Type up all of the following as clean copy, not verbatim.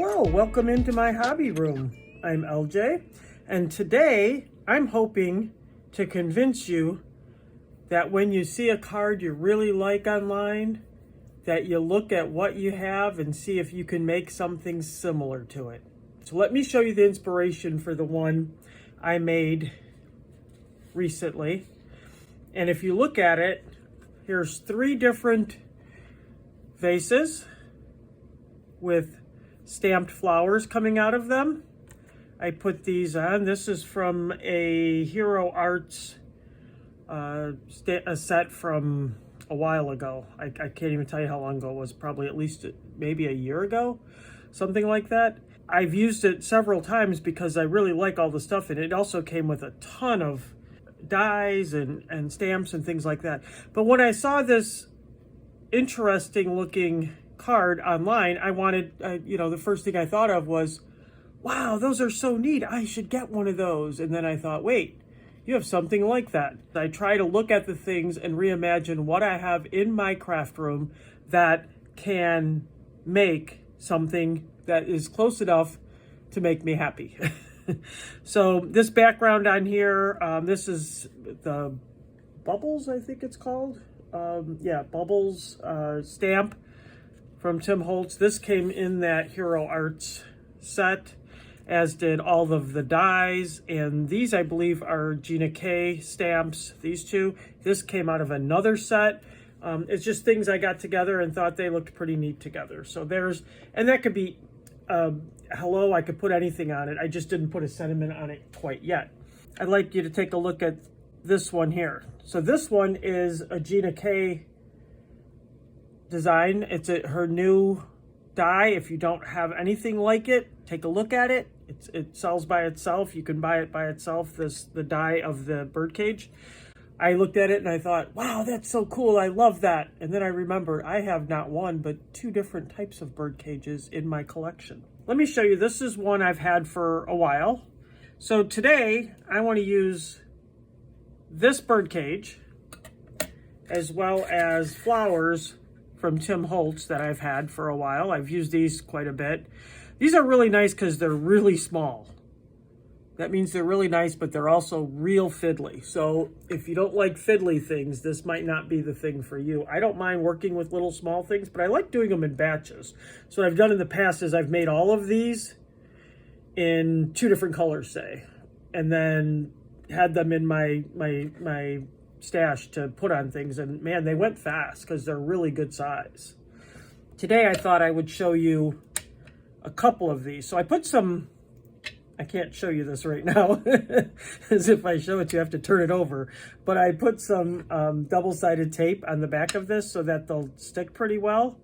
Hello, welcome into my hobby room. I'm LJ, and today I'm hoping to convince you that when you see a card you really like online, that you look at what you have and see if you can make something similar to it. So let me show you the inspiration for the one I made recently. And if you look at it, here's 3 different vases with stamped flowers coming out of them. I put these on. This is from a Hero Arts a set from a while ago. I can't even tell you how long ago it was. Probably at least maybe a year ago, something like that. I've used it several times because I really like all the stuff in it. It also came with a ton of dies and stamps and things like that. But when I saw this interesting looking card online, I wanted, the first thing I thought of was, wow, those are so neat. I should get one of those. And then I thought, wait, you have something like that. I try to look at the things and reimagine what I have in my craft room that can make something that is close enough to make me happy. So this background on here, this is the Bubbles, I think it's called. Bubbles stamp from Tim Holtz. This came in that Hero Arts set, as did all of the dies. And these, I believe, are Gina K stamps, these 2. This came out of another set. It's just things I got together and thought they looked pretty neat together. So and that could be, hello, I could put anything on it. I just didn't put a sentiment on it quite yet. I'd like you to take a look at this one here. So this one is a Gina K design. It's her new die. If you don't have anything like it, take a look at it. It sells by itself. You can buy it by itself, the die of the birdcage. I looked at it and I thought, wow, that's so cool. I love that. And then I remembered I have not one, but 2 different types of bird cages in my collection. Let me show you. This is one I've had for a while. So today I want to use this bird cage as well as flowers from Tim Holtz that I've had for a while. I've used these quite a bit. These are really nice because they're really small. That means they're really nice, but they're also real fiddly. So if you don't like fiddly things, this might not be the thing for you. I don't mind working with little small things, but I like doing them in batches. So what I've done in the past is I've made all of these in 2 different colors, say, and then had them in my stash to put on things, and man, they went fast because they're really good size. Today I thought I would show you a couple of these. So I put some, I can't show you this right now, as if I show it you have to turn it over, but I put some double-sided tape on the back of this so that they'll stick pretty well.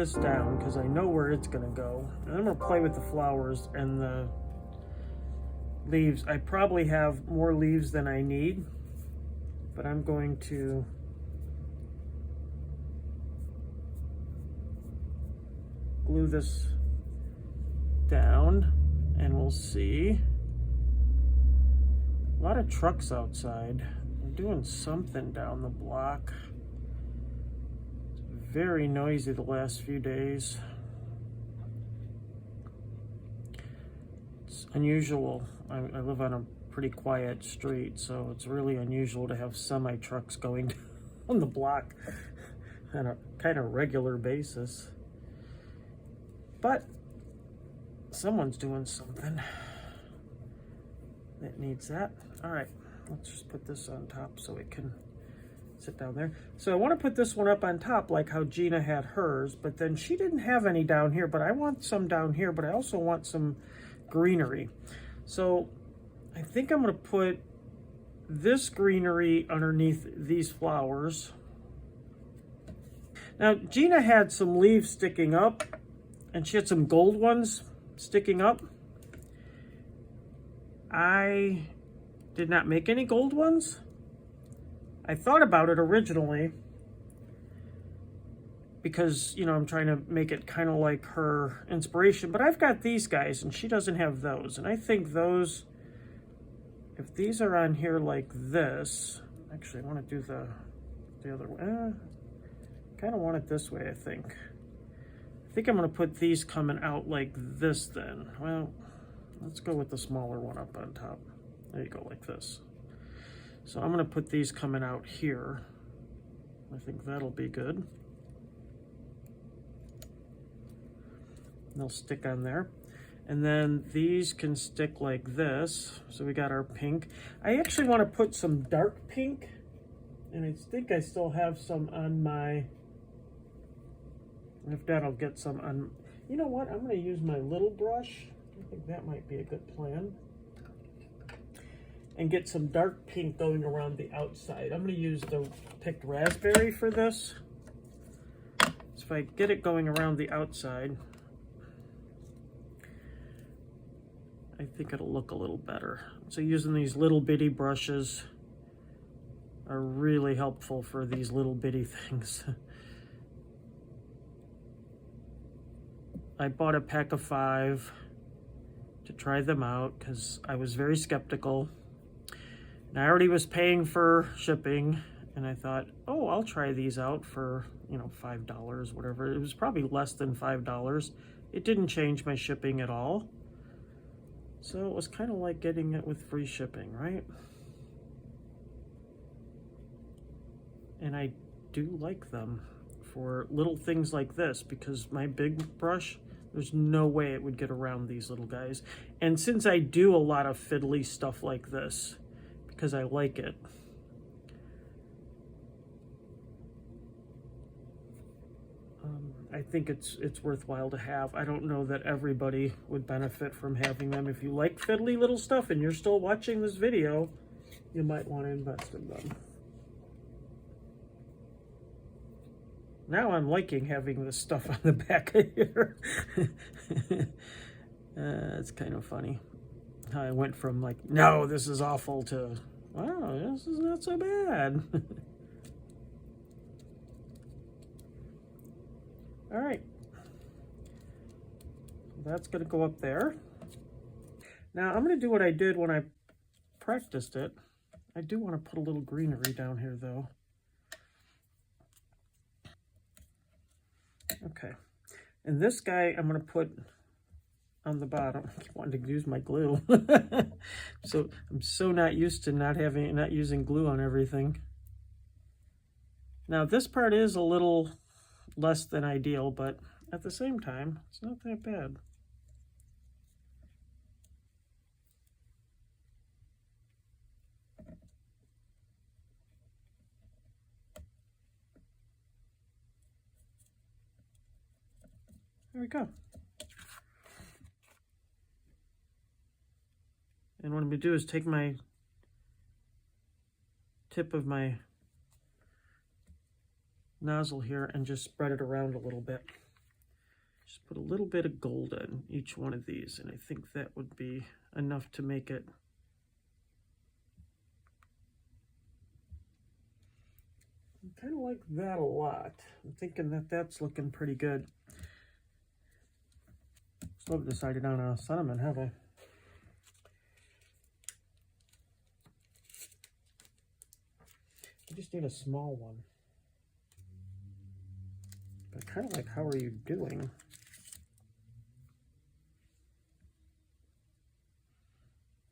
this down because I know where it's gonna go. And I'm gonna play with the flowers and the leaves. I probably have more leaves than I need, but I'm going to glue this down and we'll see. A lot of trucks outside. They're doing something down the block. It's very noisy the last few days. It's unusual. I live on a pretty quiet street, so it's really unusual to have semi trucks going on the block on a kind of regular basis. But someone's doing something that needs that. All right, let's just put this on top so it can sit down there. So I want to put this one up on top like how Gina had hers, but then she didn't have any down here, but I want some down here, but I also want some greenery. So I think I'm going to put this greenery underneath these flowers. Now, Gina had some leaves sticking up, and she had some gold ones sticking up. I did not make any gold ones. I thought about it originally because, you know, I'm trying to make it kind of like her inspiration, but I've got these guys and she doesn't have those. And I think those, if these are on here like this, actually I want to do the other way. Kind of want it this way, I think. I think I'm going to put these coming out like this then. Well, let's go with the smaller one up on top. There you go, like this. So I'm going to put these coming out here. I think that'll be good. They'll stick on there. And then these can stick like this. So we got our pink. I actually want to put some dark pink. And I think I still have some on my... If not, I'll get some on... You know what? I'm going to use my little brush. I think that might be a good plan. And get some dark pink going around the outside. I'm going to use the picked raspberry for this. So if I get it going around the outside, I think it'll look a little better. So using these little bitty brushes are really helpful for these little bitty things. I bought a pack of 5 to try them out because I was very skeptical. And I already was paying for shipping, and I thought, oh, I'll try these out for, you know, $5, whatever. It was probably less than $5. It didn't change my shipping at all. So it was kind of like getting it with free shipping, right? And I do like them for little things like this because my big brush, there's no way it would get around these little guys. And since I do a lot of fiddly stuff like this, because I like it, I think it's worthwhile to have. I don't know that everybody would benefit from having them. If you like fiddly little stuff and you're still watching this video, you might want to invest in them. Now I'm liking having this stuff on the back of here. It's kind of funny how I went from like, no, this is awful, to, wow, this is not so bad. All right, that's gonna go up there. Now I'm gonna do what I did when I practiced it. I do want to put a little greenery down here though. Okay, and this guy I'm gonna put on the bottom. I keep wanting to use my glue. So I'm so not used to not using glue on everything. Now this part is a little less than ideal, but at the same time, it's not that bad. There we go. And what I'm going to do is take my tip of my nozzle here and just spread it around a little bit. Just put a little bit of gold on each one of these, and I think that would be enough to make it I kind of like that a lot. I'm thinking that that's looking pretty good. Still haven't decided on a sentiment, have I? I just need a small one. But I kind of like how are you doing?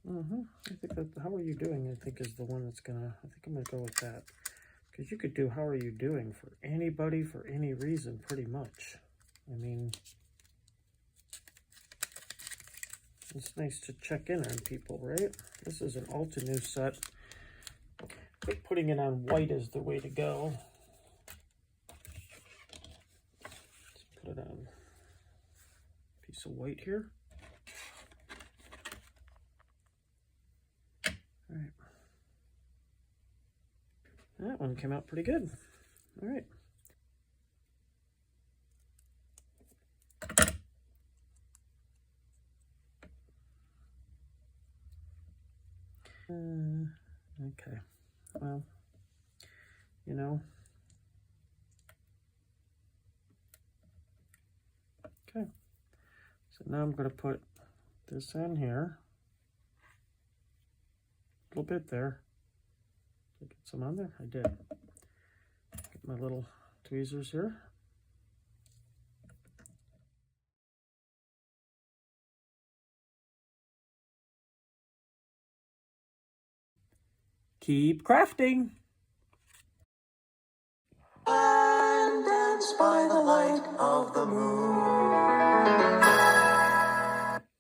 I think that how are you doing, I think is the one that's gonna, I think I'm gonna go with that. Because you could do how are you doing for anybody, for any reason, pretty much. I mean, it's nice to check in on people, right? This is an Altenew set. I think putting it on white is the way to go. Let's put it on a piece of white here. All right. That one came out pretty good. All right. Okay. Well, you know. Okay. So now I'm going to put this on here. A little bit there. Did I get some on there? I did. Get my little tweezers here. Keep crafting. And dance by the light of the moon.